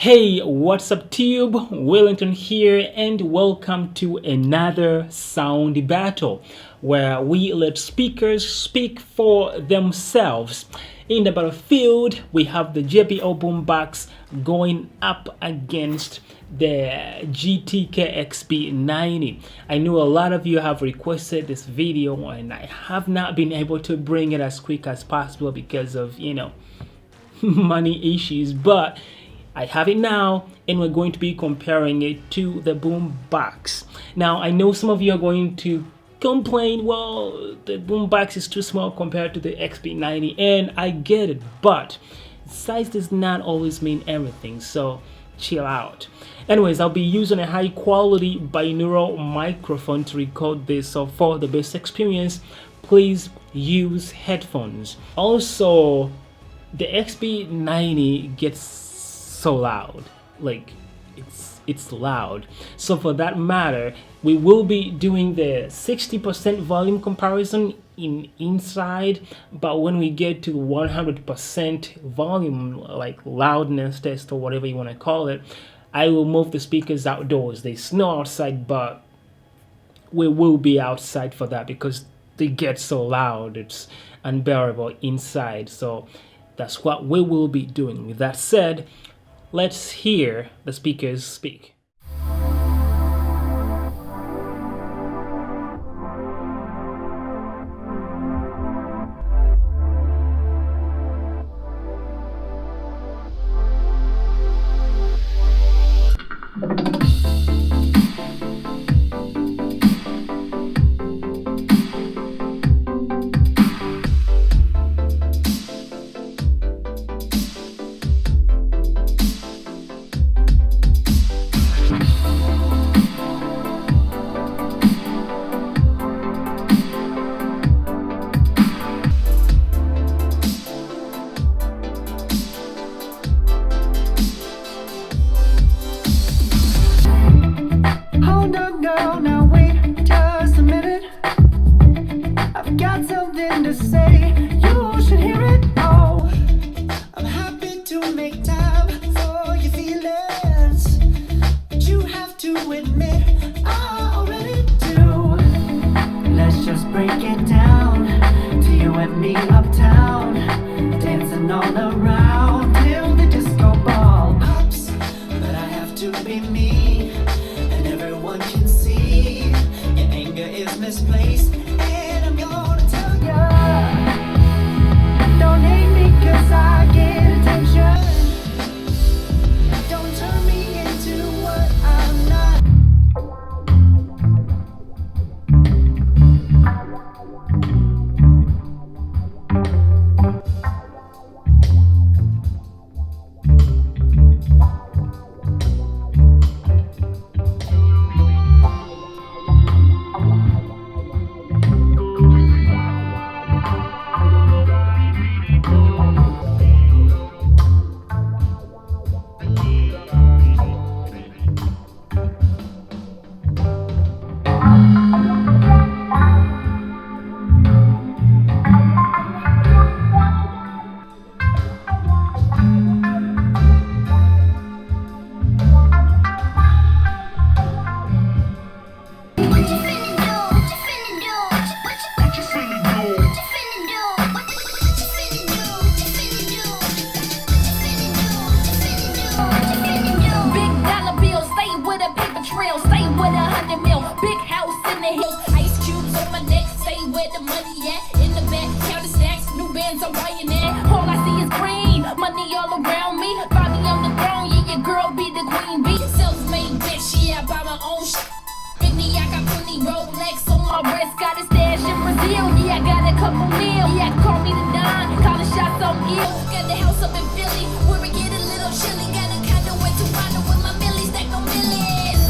Hey, what's up Tube? Willington here and welcome to another sound battle where we let speakers speak for themselves. In the battlefield, we have the JBL BOOMBOX going up against the GTK-XB90. I know a lot of you have requested this video and I have not been able to bring it as quick as possible because of, money issues, but I have it now and we're going to be comparing it to the BOOMBOX. Now, I know some of you are going to complain, well, the BOOMBOX is too small compared to the XB90, and I get it, but size does not always mean everything, so chill out. Anyways, I'll be using a high quality binaural microphone to record this, so for the best experience, please use headphones. Also, the XB90 gets so loud, like it's loud. So for that matter, we will be doing the 60% volume comparison inside, but when we get to 100% volume, like loudness test or whatever you want to call it, I will move the speakers outdoors. They snow outside, but we will be outside for that because they get so loud, it's unbearable inside. So that's what we will be doing. With that said, let's hear the speakers speak. Girl, now wait just a minute. I've got something to say. You should hear it. Oh, I'm happy to make time for your feelings, but you have to admit I already do. Let's just break it down to you and me uptown, dancing all around till the disco ball pops. But I have to be me, and everyone can see your anger is misplaced, and I'm gonna tell ya, don't hate me cause I get attention, don't turn me into what I'm not. The money at in the back, counting stacks, new bands I'm buying in. All I see is green, money all around me. Bobby on the throne, yeah, your girl be the queen bee. Self-made bitch, yeah, I buy my own shit. Biggie, I got plenty Rolex on my wrist, got a stash in Brazil. Yeah, I got a couple mil. Yeah, call me the Don, calling shots on ill. Got the house up in Philly, where we get a little chilly. Got a condo in Toronto with my millies, stack no millions.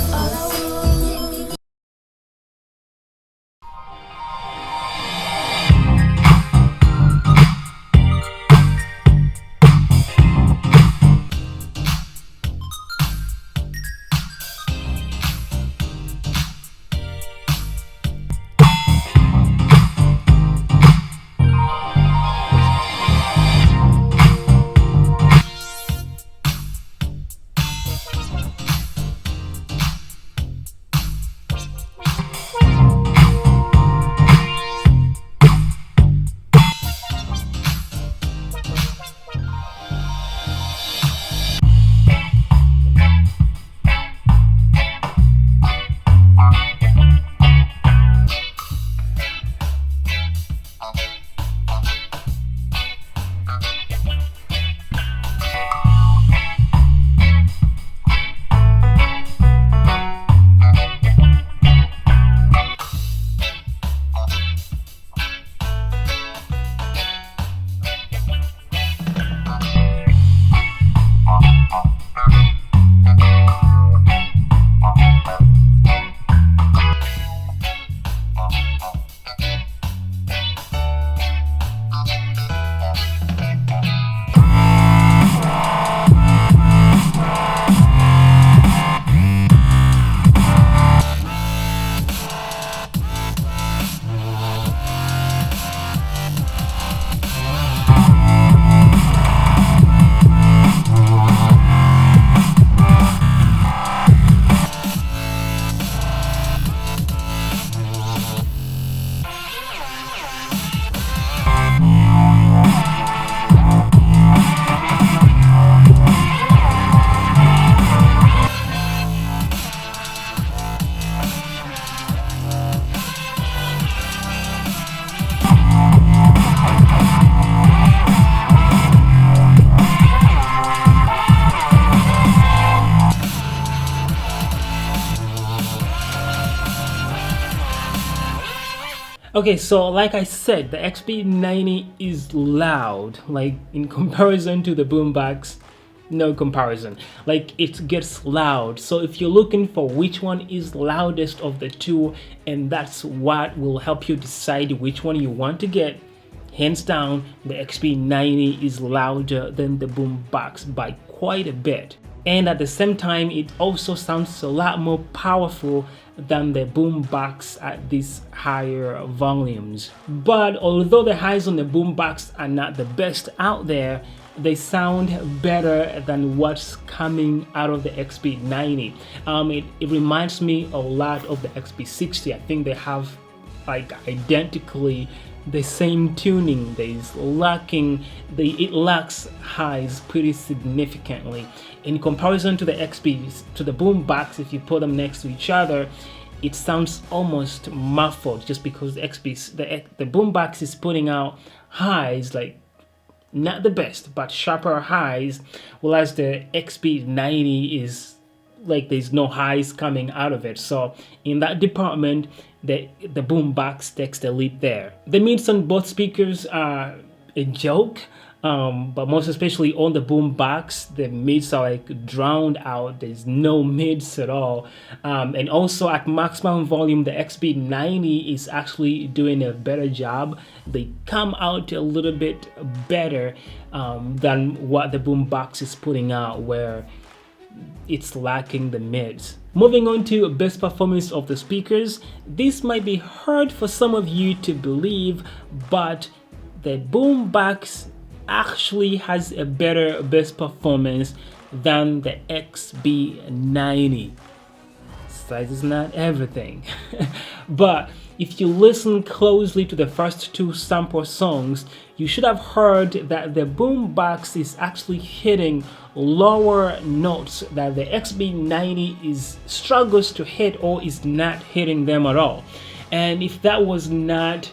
Okay, so like I said, the XB90 is loud. Like in comparison to the boombox, no comparison. Like it gets loud. So if you're looking for which one is loudest of the two, and that's what will help you decide which one you want to get, hands down, the XB90 is louder than the boombox by quite a bit. And at the same time, it also sounds a lot more powerful than the boombox at these higher volumes. But although the highs on the boombox are not the best out there, they sound better than what's coming out of the XB90. It reminds me a lot of the XB60. I think they have like identically the same tuning. It lacks highs pretty significantly. In comparison to the boombox, if you put them next to each other, it sounds almost muffled just because the boombox is putting out highs like not the best, but sharper highs, whereas the XB90 is like there's no highs coming out of it. So in that department, the boombox takes the lead there. The mids on both speakers are a joke, but most especially on the boombox, the mids are like drowned out. There's no mids at all. And also at maximum volume, the XB90 is actually doing a better job. They come out a little bit better than what the boombox is putting out, where it's lacking the mids. Moving on to best performance of the speakers, this might be hard for some of you to believe, but the boombox actually has a better best performance than the XB90. Size is not everything. But if you listen closely to the first two sample songs, you should have heard that the boombox is actually hitting lower notes that the XB90 struggles to hit or is not hitting them at all. And if that was not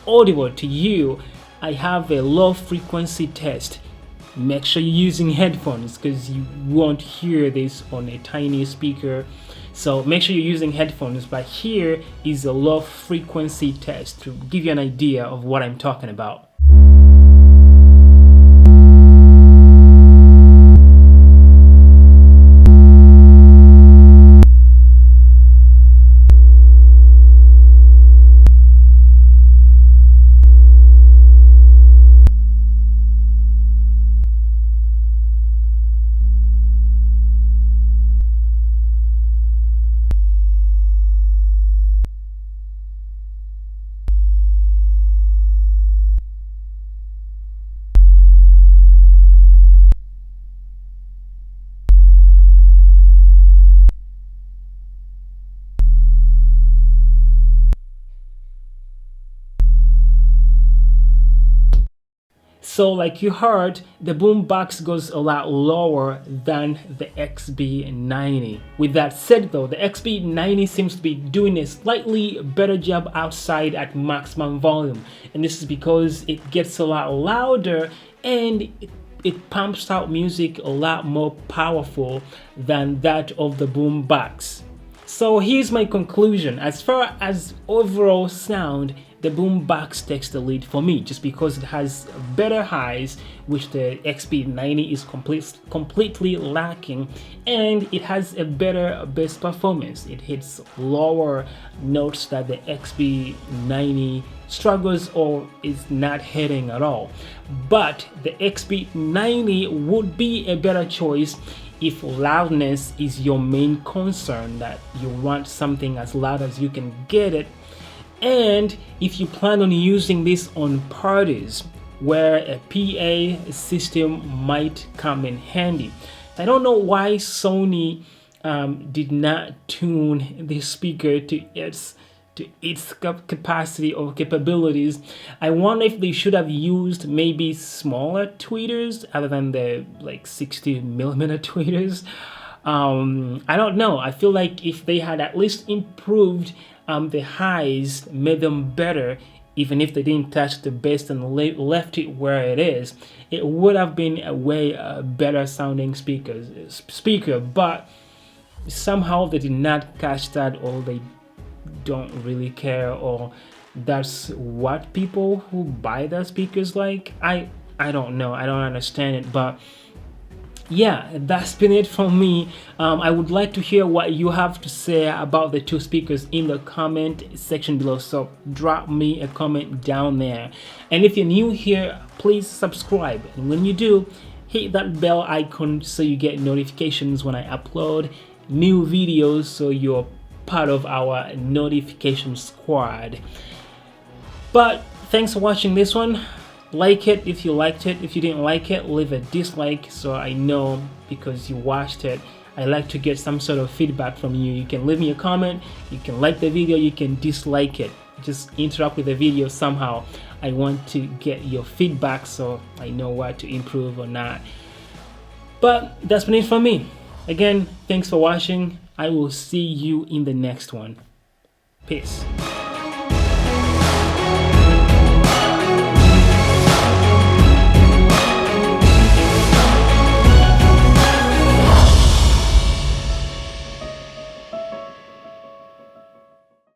audible to you, I have a low frequency test. Make sure you're using headphones because you won't hear this on a tiny speaker. So make sure you're using headphones, but here is a low frequency test to give you an idea of what I'm talking about. So like you heard, the boombox goes a lot lower than the XB90. With that said though, the XB90 seems to be doing a slightly better job outside at maximum volume. And this is because it gets a lot louder and it pumps out music a lot more powerful than that of the boombox. So here's my conclusion. As far as overall sound, the boombox takes the lead for me just because it has better highs, which the XB90 is completely lacking, and it has a better bass performance. It hits lower notes that the XB90 struggles or is not hitting at all. But the XB90 would be a better choice if loudness is your main concern, that you want something as loud as you can get it, and if you plan on using this on parties where a PA system might come in handy. I don't know why Sony did not tune this speaker to its capacity or capabilities. I wonder if they should have used maybe smaller tweeters other than the like 60mm tweeters. I don't know. I feel like if they had at least improved the highs, made them better, even if they didn't touch the bass and left it where it is, it would have been a way better sounding speaker. But somehow they did not catch that, or they don't really care, or that's what people who buy the speakers like. I don't know, I don't understand it, but yeah, that's been it from me. I would like to hear what you have to say about the two speakers in the comment section below, so drop me a comment down there. And if you're new here, please subscribe, and when you do, hit that bell icon so you get notifications when I upload new videos, so you're part of our notification squad. But thanks for watching this one. Like it if you liked it. If you didn't like it, leave a dislike so I know because you watched it. I like to get some sort of feedback from you. You can leave me a comment, you can like the video, you can dislike it. Just interact with the video somehow. I want to get your feedback so I know what to improve or not. But that's been it from me. Again, thanks for watching. I will see you in the next one. Peace.